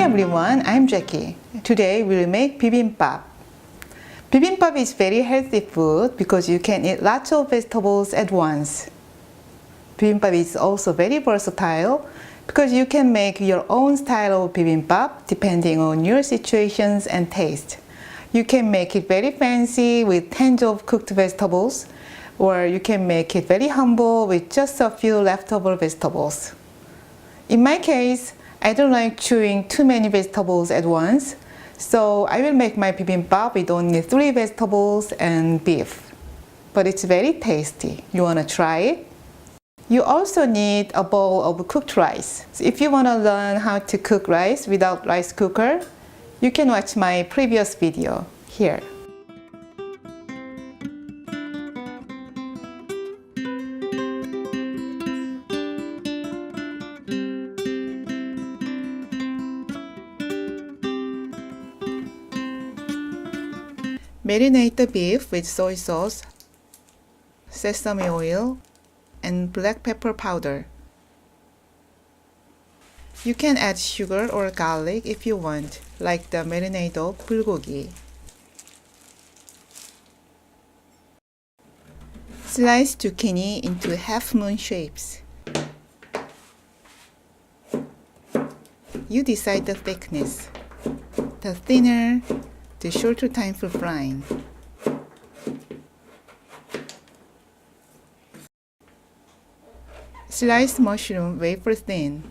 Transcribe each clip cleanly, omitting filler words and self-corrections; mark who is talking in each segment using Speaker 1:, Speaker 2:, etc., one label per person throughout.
Speaker 1: everyone, I'm Jackie. Today we'll make bibimbap. Bibimbap is very healthy food because you can eat lots of vegetables at once. Bibimbap is also very versatile because you can make your own style of bibimbap depending on your situations and taste. You can make it very fancy with tons of cooked vegetables, or you can make it very humble with just a few leftover vegetables. In my case, I don't like chewing too many vegetables at once, so I will make my bibimbap with only 3 vegetables and beef. But it's very tasty. You wanna try it? You also need a bowl of cooked rice. So if you wanna learn how to cook rice without rice cooker, you can watch my previous video here. Marinate the beef with soy sauce, sesame oil, and black pepper powder. You can add sugar or garlic if you want, like the marinade of bulgogi. Slice zucchini into half-moon shapes. You decide the thickness. The thinner, the shorter time for frying. Sliced mushroom wafer thin.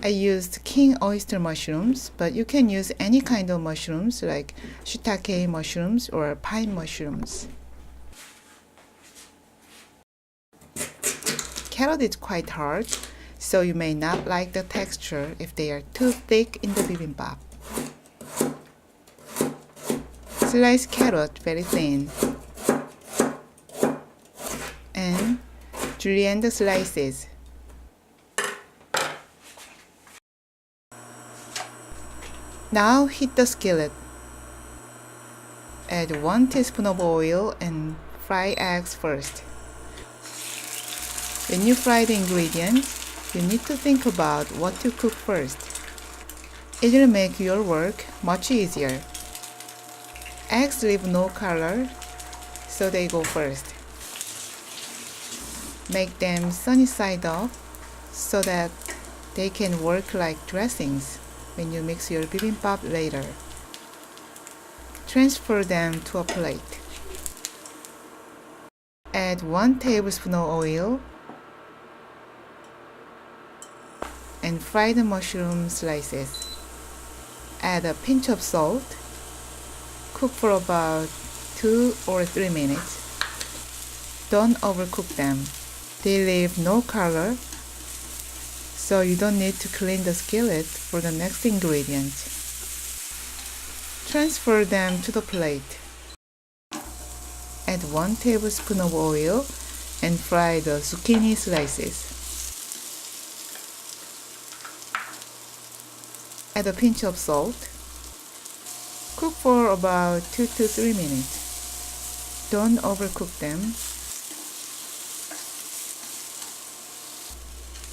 Speaker 1: I used king oyster mushrooms, but you can use any kind of mushrooms like shiitake mushrooms or pine mushrooms. Carrot is quite hard, so you may not like the texture if they are too thick in the bibimbap. Slice carrot very thin and julienne the slices. Now heat the skillet. Add 1 teaspoon of oil and fry eggs first. When you fry the ingredients, you need to think about what to cook first. It will make your work much easier. Eggs leave no color, so they go first. Make them sunny side up so that they can work like dressings when you mix your bibimbap later. Transfer them to a plate. Add 1 tablespoon of oil and fry the mushroom slices. Add a pinch of salt. Cook for about 2 or 3 minutes. Don't overcook them. They leave no color, so you don't need to clean the skillet for the next ingredient. Transfer them to the plate. Add 1 tablespoon of oil and fry the zucchini slices. Add a pinch of salt. Cook for about 2 to 3 minutes. Don't overcook them.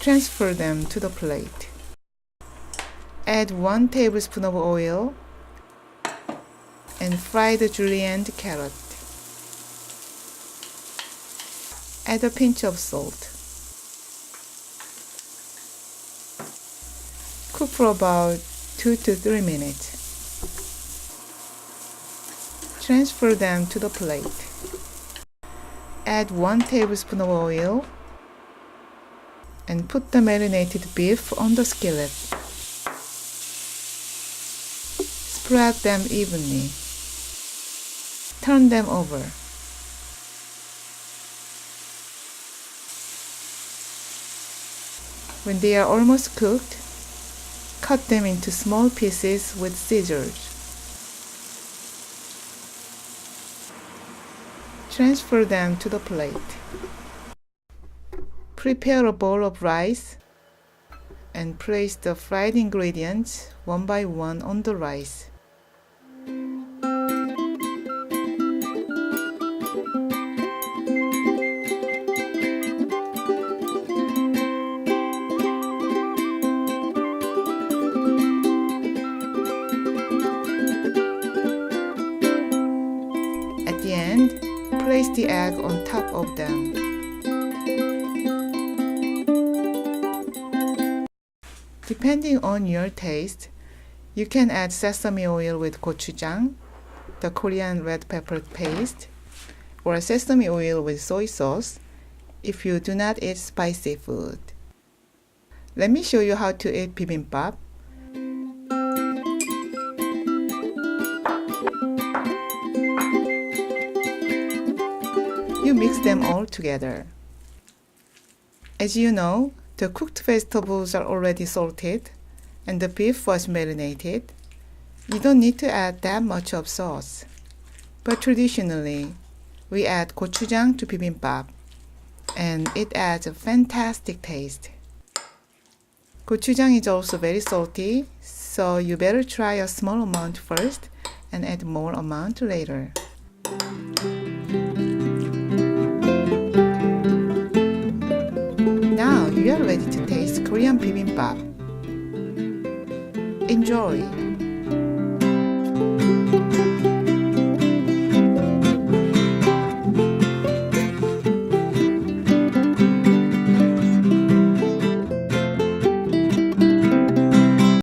Speaker 1: Transfer them to the plate. Add 1 tablespoon of oil and fry the julienne carrot. Add a pinch of salt. Cook for about 2 to 3 minutes. Transfer them to the plate. Add 1 tablespoon of oil and put the marinated beef on the skillet. Spread them evenly. Turn them over. When they are almost cooked, cut them into small pieces with scissors. Transfer them to the plate. Prepare a bowl of rice and place the fried ingredients one by one on the rice. place the egg on top of them. Depending on your taste, you can add sesame oil with gochujang, the Korean red pepper paste, or sesame oil with soy sauce if you do not eat spicy food. Let me show you how to eat bibimbap. You mix them all together. As you know, the cooked vegetables are already salted and the beef was marinated. You don't need to add that much of sauce. But traditionally, we add gochujang to bibimbap and it adds a fantastic taste. Gochujang is also very salty, so you better try a small amount first and add more amount later. Now you are ready to taste Korean bibimbap. Enjoy!